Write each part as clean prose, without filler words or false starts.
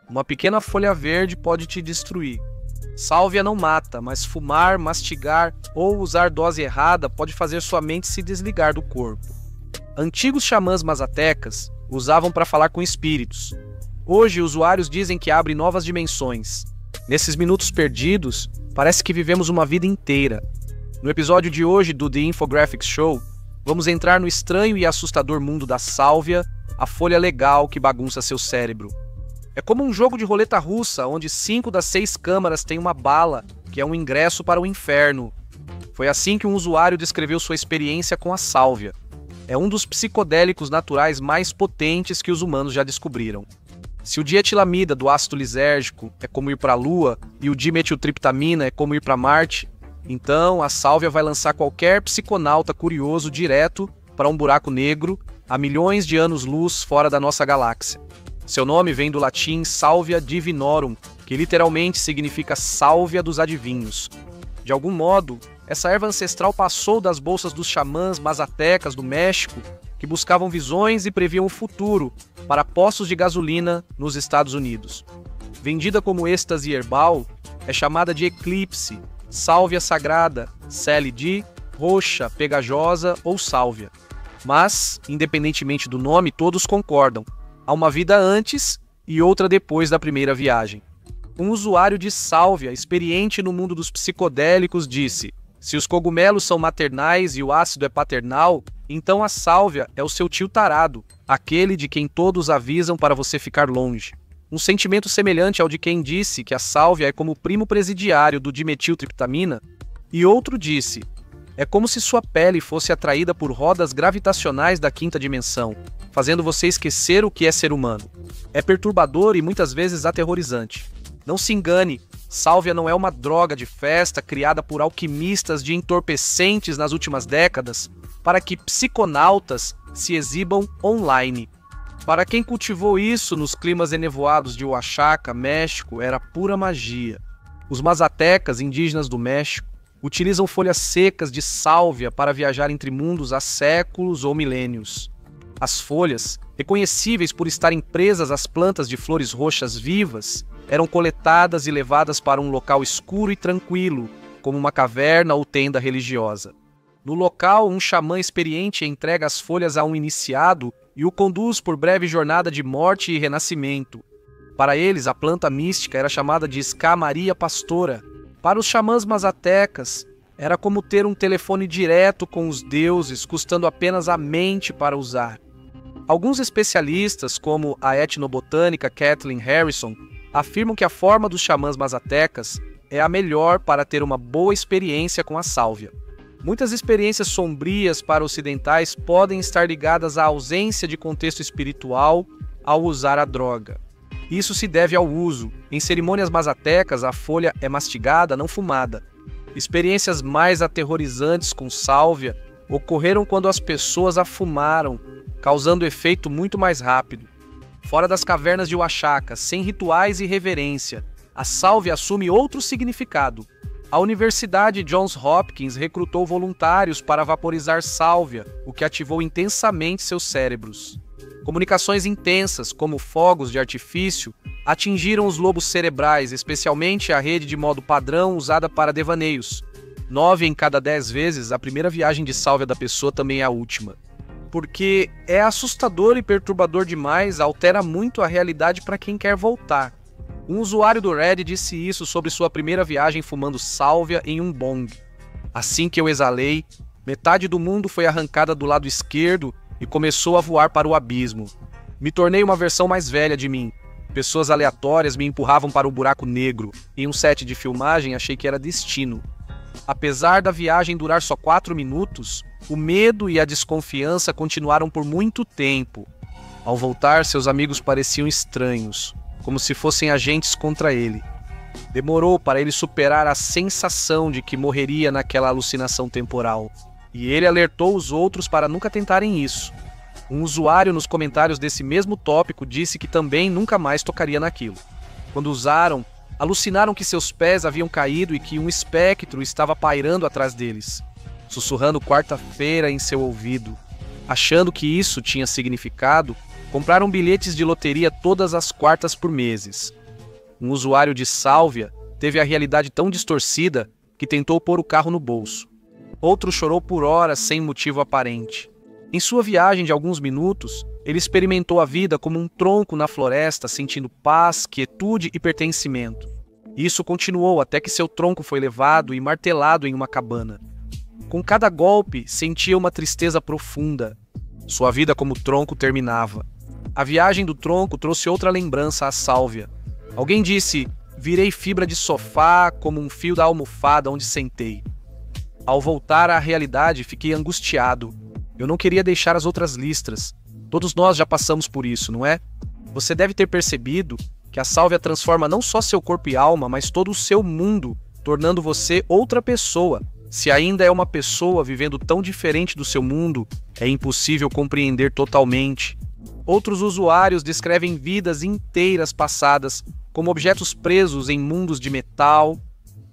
Uma pequena folha verde pode te destruir. Sálvia não mata, mas fumar, mastigar ou usar dose errada pode fazer sua mente se desligar do corpo. Antigos xamãs mazatecas usavam para falar com espíritos. Hoje, usuários dizem que abre novas dimensões. Nesses minutos perdidos, parece que vivemos uma vida inteira. No episódio de hoje do The Infographics Show, vamos entrar no estranho e assustador mundo da sálvia, a folha legal que bagunça seu cérebro. É como um jogo de roleta russa, onde 5 das 6 câmaras têm uma bala, que é um ingresso para o inferno. Foi assim que um usuário descreveu sua experiência com a sálvia. É um dos psicodélicos naturais mais potentes que os humanos já descobriram. Se o dietilamida do ácido lisérgico é como ir para a Lua e o dimetiltriptamina é como ir para Marte, então a sálvia vai lançar qualquer psiconauta curioso direto para um buraco negro a milhões de anos-luz fora da nossa galáxia. Seu nome vem do latim Salvia Divinorum, que literalmente significa sálvia dos adivinhos. De algum modo, essa erva ancestral passou das bolsas dos xamãs mazatecas do México, que buscavam visões e previam o futuro, para postos de gasolina nos Estados Unidos. Vendida como êxtase herbal, é chamada de eclipse, sálvia sagrada, CLD, roxa, pegajosa ou sálvia. Mas, independentemente do nome, todos concordam. Há uma vida antes e outra depois da primeira viagem. Um usuário de sálvia, experiente no mundo dos psicodélicos, disse: se os cogumelos são maternais e o ácido é paternal, então a sálvia é o seu tio tarado, aquele de quem todos avisam para você ficar longe. Um sentimento semelhante ao de quem disse que a sálvia é como o primo presidiário do dimetiltriptamina, e outro disse: é como se sua pele fosse atraída por rodas gravitacionais da quinta dimensão, fazendo você esquecer o que é ser humano. É perturbador e muitas vezes aterrorizante. Não se engane, sálvia não é uma droga de festa criada por alquimistas de entorpecentes nas últimas décadas para que psiconautas se exibam online. Para quem cultivou isso nos climas enevoados de Oaxaca, México, era pura magia. Os mazatecas, indígenas do México, utilizam folhas secas de sálvia para viajar entre mundos há séculos ou milênios. As folhas, reconhecíveis por estarem presas às plantas de flores roxas vivas, eram coletadas e levadas para um local escuro e tranquilo, como uma caverna ou tenda religiosa. No local, um xamã experiente entrega as folhas a um iniciado e o conduz por breve jornada de morte e renascimento. Para eles, a planta mística era chamada de Ska Maria Pastora. Para os xamãs mazatecas, era como ter um telefone direto com os deuses, custando apenas a mente para usar. Alguns especialistas, como a etnobotânica Kathleen Harrison, afirmam que a forma dos xamãs mazatecas é a melhor para ter uma boa experiência com a sálvia. Muitas experiências sombrias para ocidentais podem estar ligadas à ausência de contexto espiritual ao usar a droga. Isso se deve ao uso. Em cerimônias mazatecas, a folha é mastigada, não fumada. Experiências mais aterrorizantes com sálvia ocorreram quando as pessoas a fumaram, causando efeito muito mais rápido. Fora das cavernas de Oaxaca, sem rituais e reverência, a sálvia assume outro significado. A Universidade Johns Hopkins recrutou voluntários para vaporizar sálvia, o que ativou intensamente seus cérebros. Comunicações intensas, como fogos de artifício, atingiram os lobos cerebrais, especialmente a rede de modo padrão usada para devaneios. 9 em cada 10 vezes, a primeira viagem de sálvia da pessoa também é a última. Porque é assustador e perturbador demais, altera muito a realidade para quem quer voltar. Um usuário do Reddit disse isso sobre sua primeira viagem fumando sálvia em um bong. Assim que eu exalei, metade do mundo foi arrancada do lado esquerdo e começou a voar para o abismo. Me tornei uma versão mais velha de mim. Pessoas aleatórias me empurravam para o buraco negro. Em um set de filmagem, achei que era destino. Apesar da viagem durar só 4 minutos, o medo e a desconfiança continuaram por muito tempo. Ao voltar, seus amigos pareciam estranhos, como se fossem agentes contra ele. Demorou para ele superar a sensação de que morreria naquela alucinação temporal. E ele alertou os outros para nunca tentarem isso. Um usuário nos comentários desse mesmo tópico disse que também nunca mais tocaria naquilo. Quando usaram, alucinaram que seus pés haviam caído e que um espectro estava pairando atrás deles, sussurrando quarta-feira em seu ouvido. Achando que isso tinha significado, Compraram bilhetes de loteria todas as quartas por meses. Um usuário de sálvia teve a realidade tão distorcida que tentou pôr o carro no bolso. Outro chorou por horas sem motivo aparente. Em sua viagem de alguns minutos, ele experimentou a vida como um tronco na floresta, sentindo paz, quietude e pertencimento. Isso continuou até que seu tronco foi levado e martelado em uma cabana. Com cada golpe, sentia uma tristeza profunda. Sua vida como tronco terminava. A viagem do tronco trouxe outra lembrança à sálvia. Alguém disse: virei fibra de sofá como um fio da almofada onde sentei. Ao voltar à realidade, fiquei angustiado. Eu não queria deixar as outras listras. Todos nós já passamos por isso, não é? Você deve ter percebido que a sálvia transforma não só seu corpo e alma, mas todo o seu mundo, tornando você outra pessoa. Se ainda é uma pessoa vivendo tão diferente do seu mundo, é impossível compreender totalmente. Outros usuários descrevem vidas inteiras passadas como objetos presos em mundos de metal,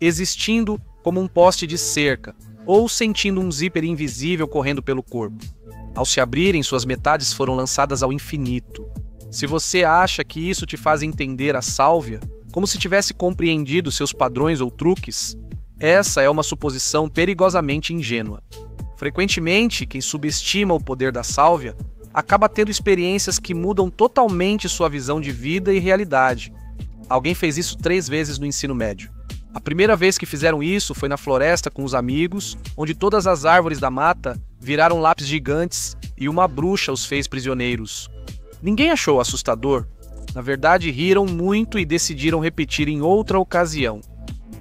existindo como um poste de cerca, ou sentindo um zíper invisível correndo pelo corpo. Ao se abrirem, suas metades foram lançadas ao infinito. Se você acha que isso te faz entender a sálvia, como se tivesse compreendido seus padrões ou truques, essa é uma suposição perigosamente ingênua. Frequentemente, quem subestima o poder da sálvia acaba tendo experiências que mudam totalmente sua visão de vida e realidade. Alguém fez isso 3 vezes no ensino médio. A primeira vez que fizeram isso foi na floresta com os amigos, onde todas as árvores da mata viraram lápis gigantes e uma bruxa os fez prisioneiros. Ninguém achou assustador. Na verdade, riram muito e decidiram repetir em outra ocasião.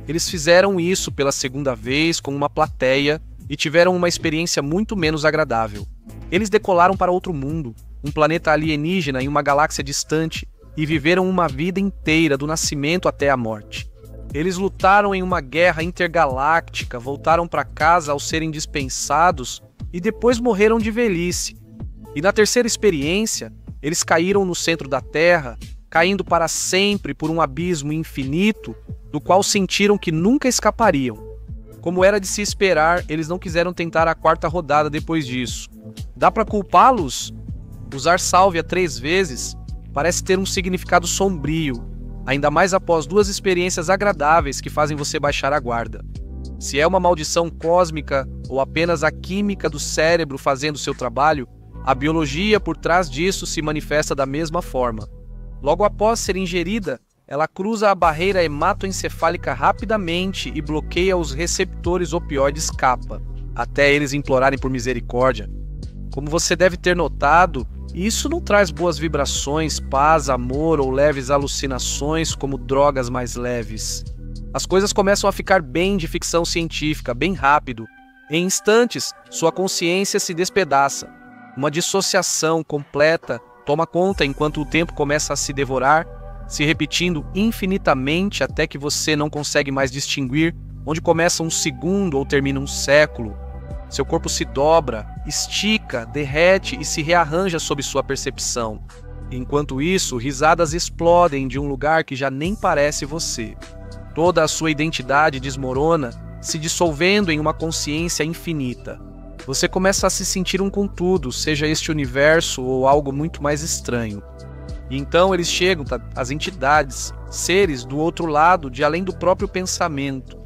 Eles fizeram isso pela segunda vez com uma plateia e tiveram uma experiência muito menos agradável. Eles decolaram para outro mundo, um planeta alienígena em uma galáxia distante, e viveram uma vida inteira do nascimento até a morte. Eles lutaram em uma guerra intergaláctica, voltaram para casa ao serem dispensados e depois morreram de velhice. E na terceira experiência, eles caíram no centro da Terra, caindo para sempre por um abismo infinito, do qual sentiram que nunca escapariam. Como era de se esperar, eles não quiseram tentar a 4ª rodada depois disso. Dá para culpá-los? Usar sálvia 3 vezes parece ter um significado sombrio, ainda mais após 2 experiências agradáveis que fazem você baixar a guarda. Se é uma maldição cósmica ou apenas a química do cérebro fazendo seu trabalho, a biologia por trás disso se manifesta da mesma forma. Logo após ser ingerida, ela cruza a barreira hematoencefálica rapidamente e bloqueia os receptores opioides kappa, até eles implorarem por misericórdia. Como você deve ter notado, isso não traz boas vibrações, paz, amor ou leves alucinações como drogas mais leves. As coisas começam a ficar bem de ficção científica, bem rápido. Em instantes, sua consciência se despedaça. Uma dissociação completa toma conta enquanto o tempo começa a se devorar, se repetindo infinitamente até que você não consegue mais distinguir onde começa um segundo ou termina um século. Seu corpo se dobra, estica, derrete e se rearranja sob sua percepção. Enquanto isso, risadas explodem de um lugar que já nem parece você. Toda a sua identidade desmorona, se dissolvendo em uma consciência infinita. Você começa a se sentir um com tudo, seja este universo ou algo muito mais estranho. E então eles chegam, as entidades, seres do outro lado, de além do próprio pensamento.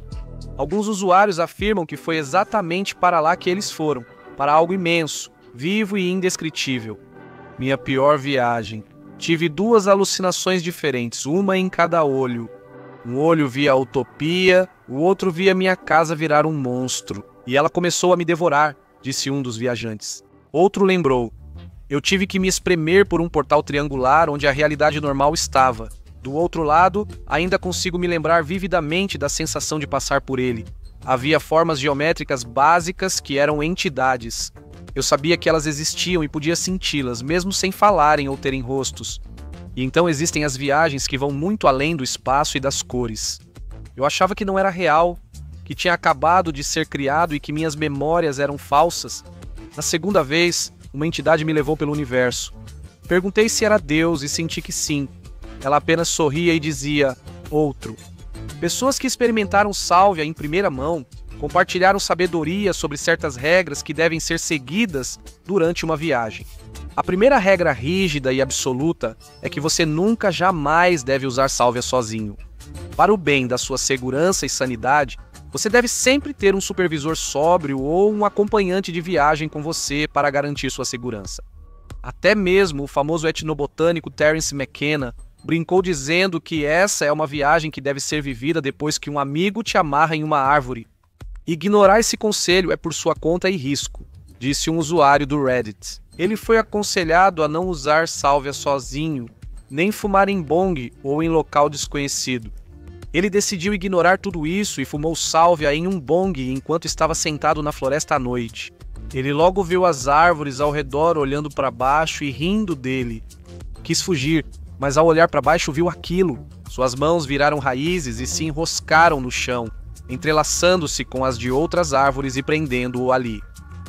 Alguns usuários afirmam que foi exatamente para lá que eles foram, para algo imenso, vivo e indescritível. Minha pior viagem. Tive 2 alucinações diferentes, uma em cada olho. Um olho via a utopia, o outro via minha casa virar um monstro. E ela começou a me devorar, disse um dos viajantes. Outro lembrou: eu tive que me espremer por um portal triangular onde a realidade normal estava. Do outro lado, ainda consigo me lembrar vividamente da sensação de passar por ele. Havia formas geométricas básicas que eram entidades. Eu sabia que elas existiam e podia senti-las, mesmo sem falarem ou terem rostos. E então existem as viagens que vão muito além do espaço e das cores. Eu achava que não era real, que tinha acabado de ser criado e que minhas memórias eram falsas. Na segunda vez, uma entidade me levou pelo universo. Perguntei se era Deus e senti que sim. Ela apenas sorria e dizia: outro. Pessoas que experimentaram sálvia em primeira mão Compartilharam sabedoria sobre certas regras que devem ser seguidas durante uma viagem. A primeira regra rígida e absoluta é que você nunca jamais deve usar sálvia sozinho. Para o bem da sua segurança e sanidade, você deve sempre ter um supervisor sóbrio ou um acompanhante de viagem com você para garantir sua segurança. Até mesmo o famoso etnobotânico Terence McKenna brincou dizendo que essa é uma viagem que deve ser vivida depois que um amigo te amarra em uma árvore. Ignorar esse conselho é por sua conta e risco, disse um usuário do Reddit. Ele foi aconselhado a não usar sálvia sozinho, nem fumar em bong ou em local desconhecido. Ele decidiu ignorar tudo isso e fumou sálvia em um bong enquanto estava sentado na floresta à noite. Ele logo viu as árvores ao redor olhando para baixo e rindo dele. Quis fugir, mas ao olhar para baixo viu aquilo. Suas mãos viraram raízes e se enroscaram no chão, entrelaçando-se com as de outras árvores e prendendo-o ali.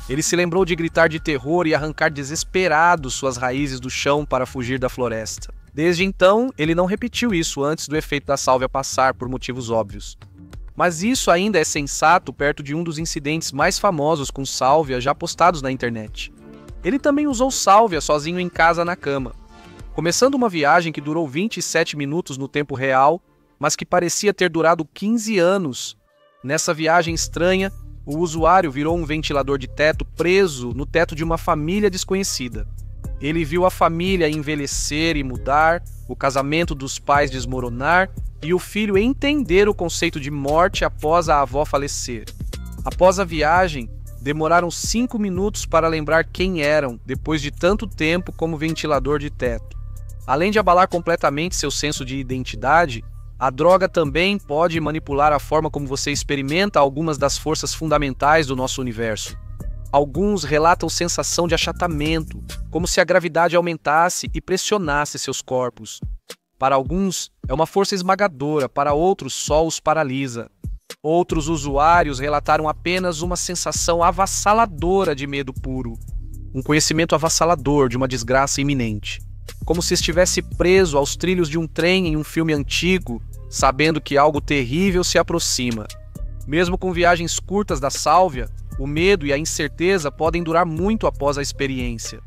Ele se lembrou de gritar de terror e arrancar desesperado suas raízes do chão para fugir da floresta. Desde então, ele não repetiu isso antes do efeito da sálvia passar, por motivos óbvios. Mas isso ainda é sensato perto de um dos incidentes mais famosos com sálvia já postados na internet. Ele também usou sálvia sozinho em casa na cama, começando uma viagem que durou 27 minutos no tempo real, mas que parecia ter durado 15 anos. Nessa viagem estranha, o usuário virou um ventilador de teto preso no teto de uma família desconhecida. Ele viu a família envelhecer e mudar, o casamento dos pais desmoronar e o filho entender o conceito de morte após a avó falecer. Após a viagem, demoraram 5 minutos para lembrar quem eram, depois de tanto tempo como ventilador de teto. Além de abalar completamente seu senso de identidade, a droga também pode manipular a forma como você experimenta algumas das forças fundamentais do nosso universo. Alguns relatam sensação de achatamento, como se a gravidade aumentasse e pressionasse seus corpos. Para alguns, é uma força esmagadora, para outros só os paralisa. Outros usuários relataram apenas uma sensação avassaladora de medo puro, um conhecimento avassalador de uma desgraça iminente. Como se estivesse preso aos trilhos de um trem em um filme antigo, sabendo que algo terrível se aproxima. Mesmo com viagens curtas da sálvia, o medo e a incerteza podem durar muito após a experiência.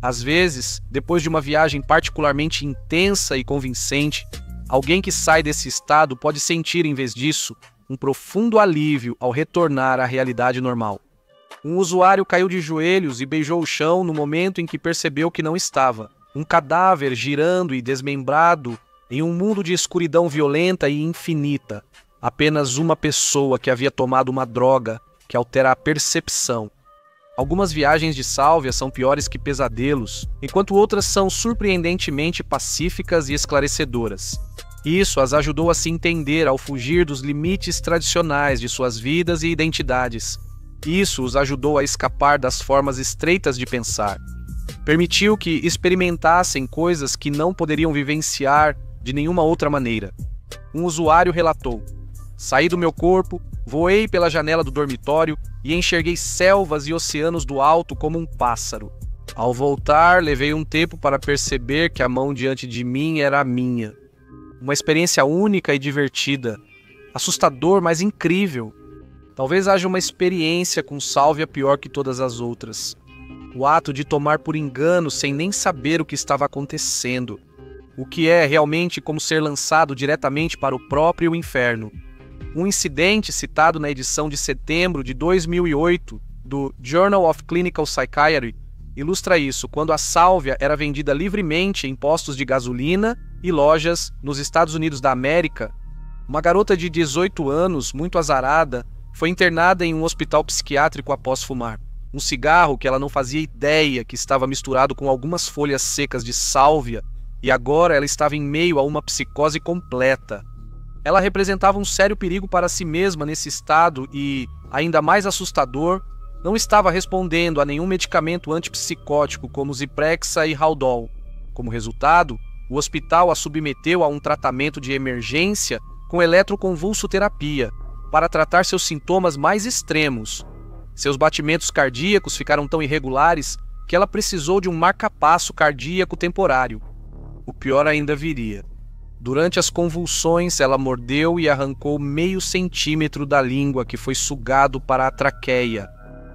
Às vezes, depois de uma viagem particularmente intensa e convincente, alguém que sai desse estado pode sentir, em vez disso, um profundo alívio ao retornar à realidade normal. Um usuário caiu de joelhos e beijou o chão no momento em que percebeu que não estava. Um cadáver girando e desmembrado em um mundo de escuridão violenta e infinita. Apenas uma pessoa que havia tomado uma droga que altera a percepção. Algumas viagens de sálvia são piores que pesadelos, enquanto outras são surpreendentemente pacíficas e esclarecedoras. Isso as ajudou a se entender ao fugir dos limites tradicionais de suas vidas e identidades. Isso os ajudou a escapar das formas estreitas de pensar. Permitiu que experimentassem coisas que não poderiam vivenciar de nenhuma outra maneira. Um usuário relatou: "Saí do meu corpo, voei pela janela do dormitório e enxerguei selvas e oceanos do alto como um pássaro. Ao voltar, levei um tempo para perceber que a mão diante de mim era a minha. Uma experiência única e divertida, assustador, mas incrível. Talvez haja uma experiência com sálvia pior que todas as outras. O ato de tomar por engano sem nem saber o que estava acontecendo. O que é realmente como ser lançado diretamente para o próprio inferno." Um incidente citado na edição de setembro de 2008 do Journal of Clinical Psychiatry ilustra isso, quando a sálvia era vendida livremente em postos de gasolina e lojas nos Estados Unidos da América. Uma garota de 18 anos, muito azarada, foi internada em um hospital psiquiátrico após fumar um cigarro que ela não fazia ideia que estava misturado com algumas folhas secas de sálvia, e agora ela estava em meio a uma psicose completa. Ela representava um sério perigo para si mesma nesse estado e, ainda mais assustador, não estava respondendo a nenhum medicamento antipsicótico como Zyprexa e Haldol. Como resultado, o hospital a submeteu a um tratamento de emergência com eletroconvulsoterapia para tratar seus sintomas mais extremos. Seus batimentos cardíacos ficaram tão irregulares que ela precisou de um marca-passo cardíaco temporário. O pior ainda viria. Durante as convulsões, ela mordeu e arrancou meio centímetro da língua que foi sugado para a traqueia,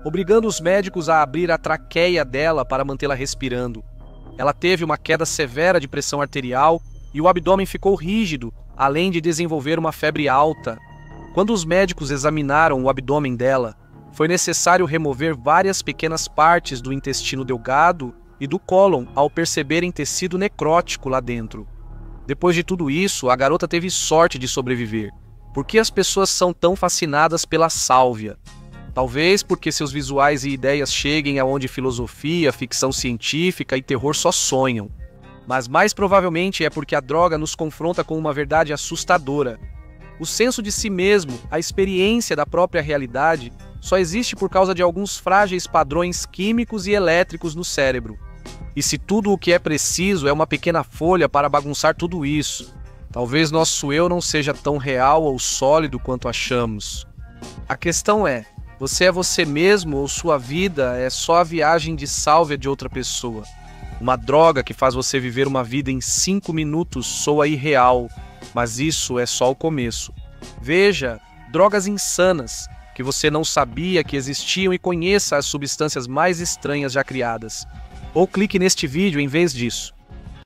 obrigando os médicos a abrir a traqueia dela para mantê-la respirando. Ela teve uma queda severa de pressão arterial e o abdômen ficou rígido, além de desenvolver uma febre alta. Quando os médicos examinaram o abdômen dela, foi necessário remover várias pequenas partes do intestino delgado e do cólon ao perceberem tecido necrótico lá dentro. Depois de tudo isso, a garota teve sorte de sobreviver. Por que as pessoas são tão fascinadas pela sálvia? Talvez porque seus visuais e ideias cheguem aonde filosofia, ficção científica e terror só sonham. Mas mais provavelmente é porque a droga nos confronta com uma verdade assustadora. O senso de si mesmo, a experiência da própria realidade, só existe por causa de alguns frágeis padrões químicos e elétricos no cérebro. E se tudo o que é preciso é uma pequena folha para bagunçar tudo isso, talvez nosso eu não seja tão real ou sólido quanto achamos. A questão é, você você mesmo ou sua vida é só a viagem de sálvia de outra pessoa? Uma droga que faz você viver uma vida em 5 minutos soa irreal, mas isso é só o começo. Veja, drogas insanas, que você não sabia que existiam e conheça as substâncias mais estranhas já criadas. Ou clique neste vídeo em vez disso.